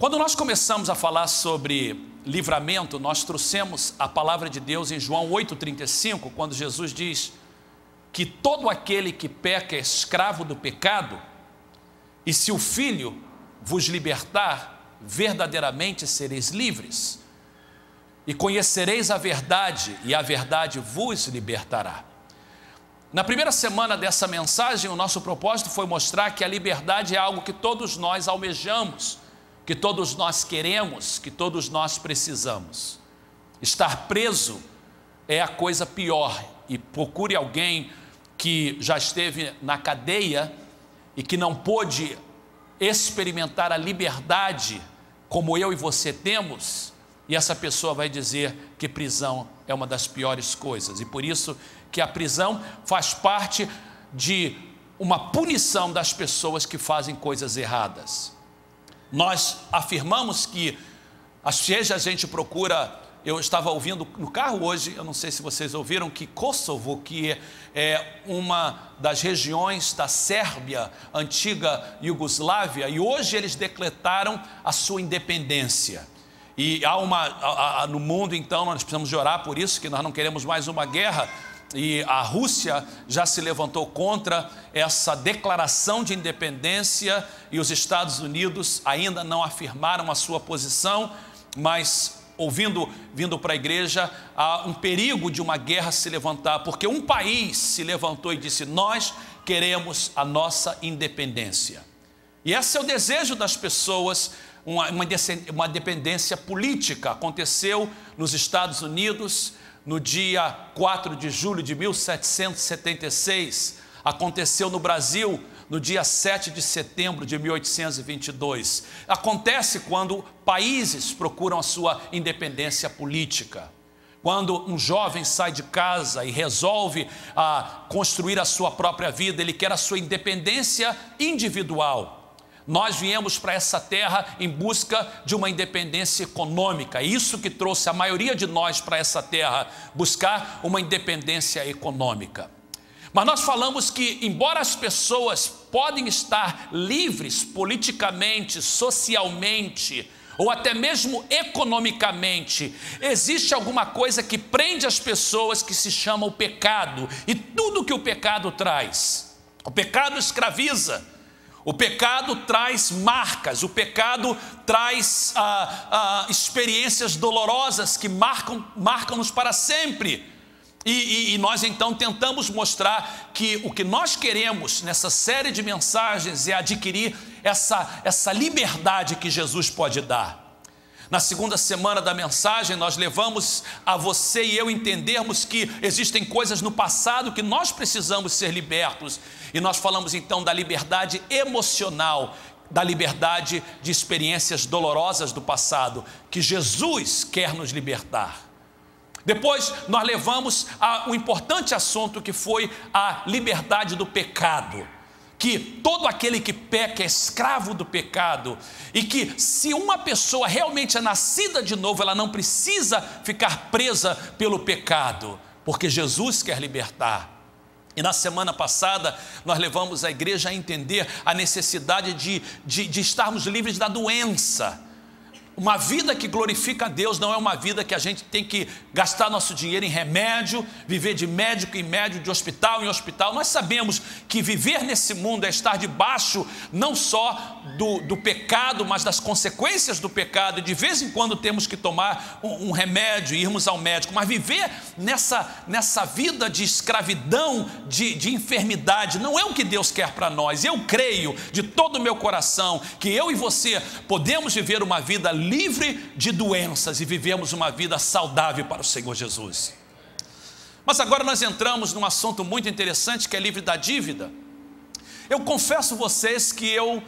Quando nós começamos a falar sobre livramento, nós trouxemos a palavra de Deus em João 8,35, quando Jesus diz que todo aquele que peca é escravo do pecado, e se o Filho vos libertar, verdadeiramente sereis livres, e conhecereis a verdade, e a verdade vos libertará. Na primeira semana dessa mensagem, o nosso propósito foi mostrar que a liberdade é algo que todos nós almejamos, que todos nós queremos, que todos nós precisamos. Estar preso é a coisa pior, e procure alguém que já esteve na cadeia e que não pôde experimentar a liberdade como eu e você temos, e essa pessoa vai dizer que prisão é uma das piores coisas, e por isso que a prisão faz parte de uma punição das pessoas que fazem coisas erradas. Nós afirmamos que, seja a gente procura, eu estava ouvindo no carro hoje, eu não sei se vocês ouviram, que Kosovo, que é uma das regiões da Sérvia, antiga Iugoslávia, e hoje eles decretaram a sua independência. E há no mundo, então, nós precisamos de orar por isso, que nós não queremos mais uma guerra, e a Rússia já se levantou contra essa declaração de independência, e os Estados Unidos ainda não afirmaram a sua posição, mas vindo para a igreja, há um perigo de uma guerra se levantar, porque um país se levantou e disse: nós queremos a nossa independência. E esse é o desejo das pessoas, uma dependência política. Aconteceu nos Estados Unidos no dia 4 de julho de 1776, aconteceu no Brasil no dia 7 de setembro de 1822. Acontece quando países procuram a sua independência política. Quando um jovem sai de casa e resolve construir a sua própria vida, ele quer a sua independência individual. Nós viemos para essa terra em busca de uma independência econômica. É isso que trouxe a maioria de nós para essa terra, buscar uma independência econômica. Mas nós falamos que, embora as pessoas podem estar livres politicamente, socialmente, ou até mesmo economicamente, existe alguma coisa que prende as pessoas, que se chama o pecado, e tudo que o pecado traz. O pecado escraviza. O pecado traz marcas, o pecado traz experiências dolorosas que marcam-nos para sempre. E nós então tentamos mostrar que o que nós queremos nessa série de mensagens é adquirir essa liberdade que Jesus pode dar. Na segunda semana da mensagem, nós levamos a você e eu entendermos que existem coisas no passado que nós precisamos ser libertos. E nós falamos então da liberdade emocional, da liberdade de experiências dolorosas do passado, que Jesus quer nos libertar. Depois nós levamos a um importante assunto, que foi a liberdade do pecado. Que todo aquele que peca é escravo do pecado, e que se uma pessoa realmente é nascida de novo, ela não precisa ficar presa pelo pecado, porque Jesus quer libertar. E na semana passada nós levamos a igreja a entender a necessidade de estarmos livres da doença. Uma vida que glorifica a Deus não é uma vida que a gente tem que gastar nosso dinheiro em remédio, viver de médico em médico, de hospital em hospital. Nós sabemos que viver nesse mundo é estar debaixo não só do pecado, mas das consequências do pecado. E de vez em quando temos que tomar um remédio e irmos ao médico. Mas viver nessa vida de escravidão, de enfermidade, não é o que Deus quer para nós. Eu creio de todo o meu coração que eu e você podemos viver uma vida livre de doenças e vivemos uma vida saudável para o Senhor Jesus. Mas agora nós entramos num assunto muito interessante, que é livre da dívida. Eu confesso a vocês que eu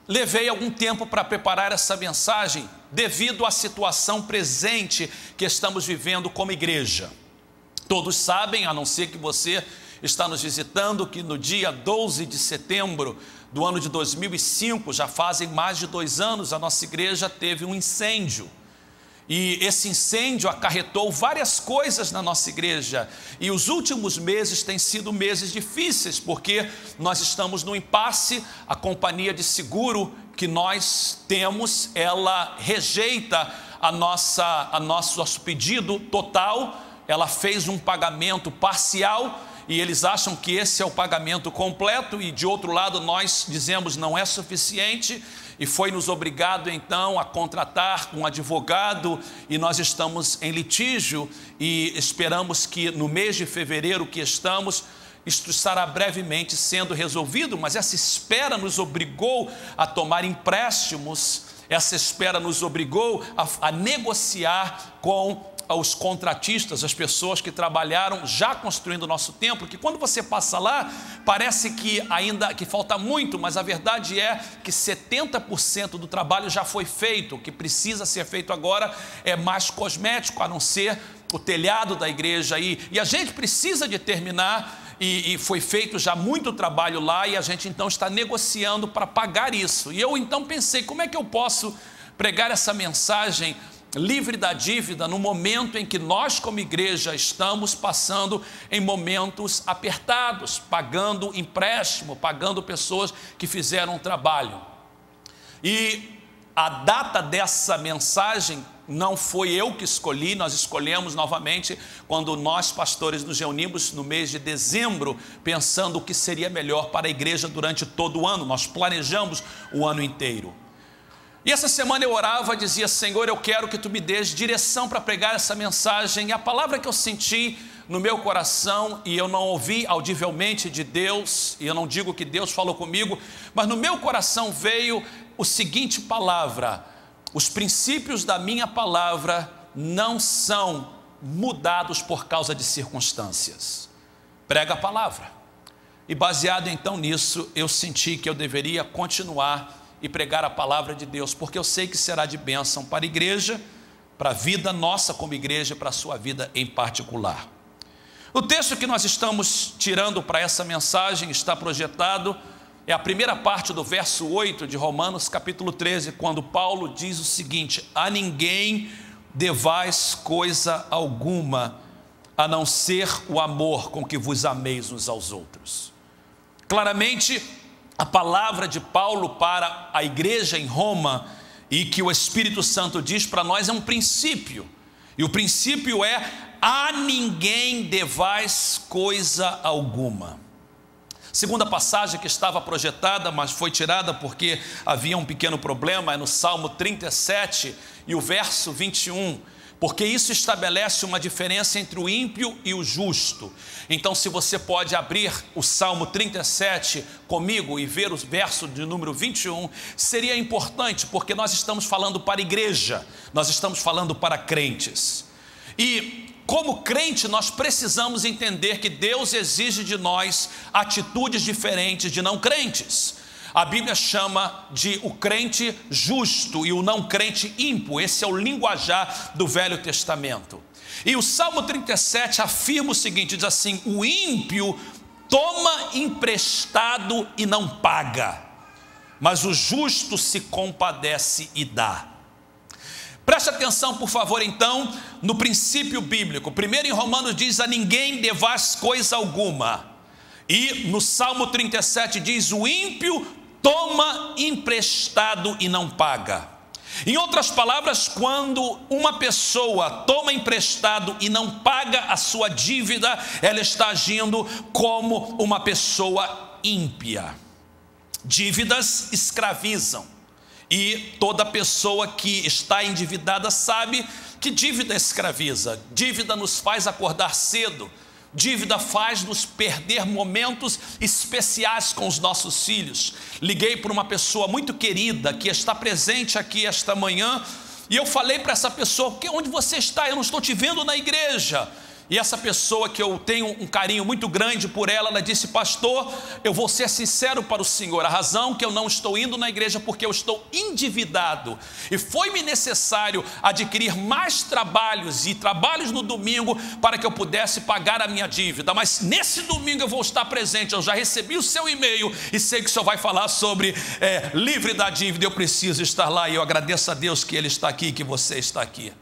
levei algum tempo para preparar essa mensagem, devido à situação presente que estamos vivendo como igreja. Todos sabem, a não ser que você está nos visitando, que no dia 12 de setembro do ano de 2005, já fazem mais de 2 anos, a nossa igreja teve um incêndio. E esse incêndio acarretou várias coisas na nossa igreja. E os últimos meses têm sido meses difíceis, porque nós estamos no impasse. A companhia de seguro que nós temos, ela rejeita nosso pedido total, ela fez um pagamento parcial e eles acham que esse é o pagamento completo, e de outro lado nós dizemos não é suficiente, e foi nos obrigado então a contratar um advogado, e nós estamos em litígio e esperamos que no mês de fevereiro que estamos, isto estará brevemente sendo resolvido. Mas essa espera nos obrigou a tomar empréstimos, essa espera nos obrigou a negociar com os contratistas, as pessoas que trabalharam já construindo o nosso templo, que quando você passa lá, parece que ainda que falta muito, mas a verdade é que 70% do trabalho já foi feito. O que precisa ser feito agora é mais cosmético, a não ser o telhado da igreja aí, e a gente precisa de terminar, e foi feito já muito trabalho lá, e a gente então está negociando para pagar isso. E eu então pensei, como é que eu posso pregar essa mensagem livre da dívida no momento em que nós como igreja estamos passando em momentos apertados, pagando empréstimo, pagando pessoas que fizeram um trabalho. E a data dessa mensagem não foi eu que escolhi, nós escolhemos novamente quando nós pastores nos reunimos no mês de dezembro, pensando o que seria melhor para a igreja durante todo o ano. Nós planejamos o ano inteiro. E essa semana eu orava, dizia: Senhor, eu quero que Tu me dês direção para pregar essa mensagem. E a palavra que eu senti no meu coração, e eu não ouvi audivelmente de Deus, e eu não digo que Deus falou comigo, mas no meu coração veio o seguinte palavra: os princípios da minha palavra não são mudados por causa de circunstâncias. Prega a palavra. E baseado então nisso, eu senti que eu deveria continuar e pregar a palavra de Deus, porque eu sei que será de bênção para a igreja, para a vida nossa como igreja, para a sua vida em particular. O texto que nós estamos tirando para essa mensagem está projetado, é a primeira parte do verso 8 de Romanos capítulo 13, quando Paulo diz o seguinte: a ninguém devais coisa alguma, a não ser o amor com que vos ameis uns aos outros. Claramente, a palavra de Paulo para a igreja em Roma, e que o Espírito Santo diz para nós, é um princípio, e o princípio é: a ninguém devais coisa alguma. Segunda passagem que estava projetada, mas foi tirada porque havia um pequeno problema, é no Salmo 37 e o verso 21, porque isso estabelece uma diferença entre o ímpio e o justo. Então, se você pode abrir o Salmo 37 comigo e ver o verso de número 21, seria importante, porque nós estamos falando para a igreja, nós estamos falando para crentes. E como crente nós precisamos entender que Deus exige de nós atitudes diferentes de não crentes. A Bíblia chama de o crente justo e o não crente ímpio. Esse é o linguajar do Velho Testamento. E o Salmo 37 afirma o seguinte, diz assim: o ímpio toma emprestado e não paga, mas o justo se compadece e dá. Preste atenção, por favor, então, no princípio bíblico. Primeiro em Romanos diz: a ninguém devais coisa alguma. E no Salmo 37 diz: o ímpio toma emprestado e não paga. Em outras palavras, quando uma pessoa toma emprestado e não paga a sua dívida, ela está agindo como uma pessoa ímpia. Dívidas escravizam. E toda pessoa que está endividada sabe que dívida escraviza. Dívida nos faz acordar cedo. Dívida faz-nos perder momentos especiais com os nossos filhos. Liguei para uma pessoa muito querida que está presente aqui esta manhã, e eu falei para essa pessoa: onde você está? Eu não estou te vendo na igreja. E essa pessoa, que eu tenho um carinho muito grande por ela, ela disse: pastor, eu vou ser sincero para o senhor, a razão que eu não estou indo na igreja é porque eu estou endividado, e foi-me necessário adquirir mais trabalhos, e trabalhos no domingo, para que eu pudesse pagar a minha dívida, mas nesse domingo eu vou estar presente. Eu já recebi o seu e-mail, e sei que o senhor vai falar sobre livre da dívida, eu preciso estar lá, e eu agradeço a Deus que Ele está aqui, que você está aqui.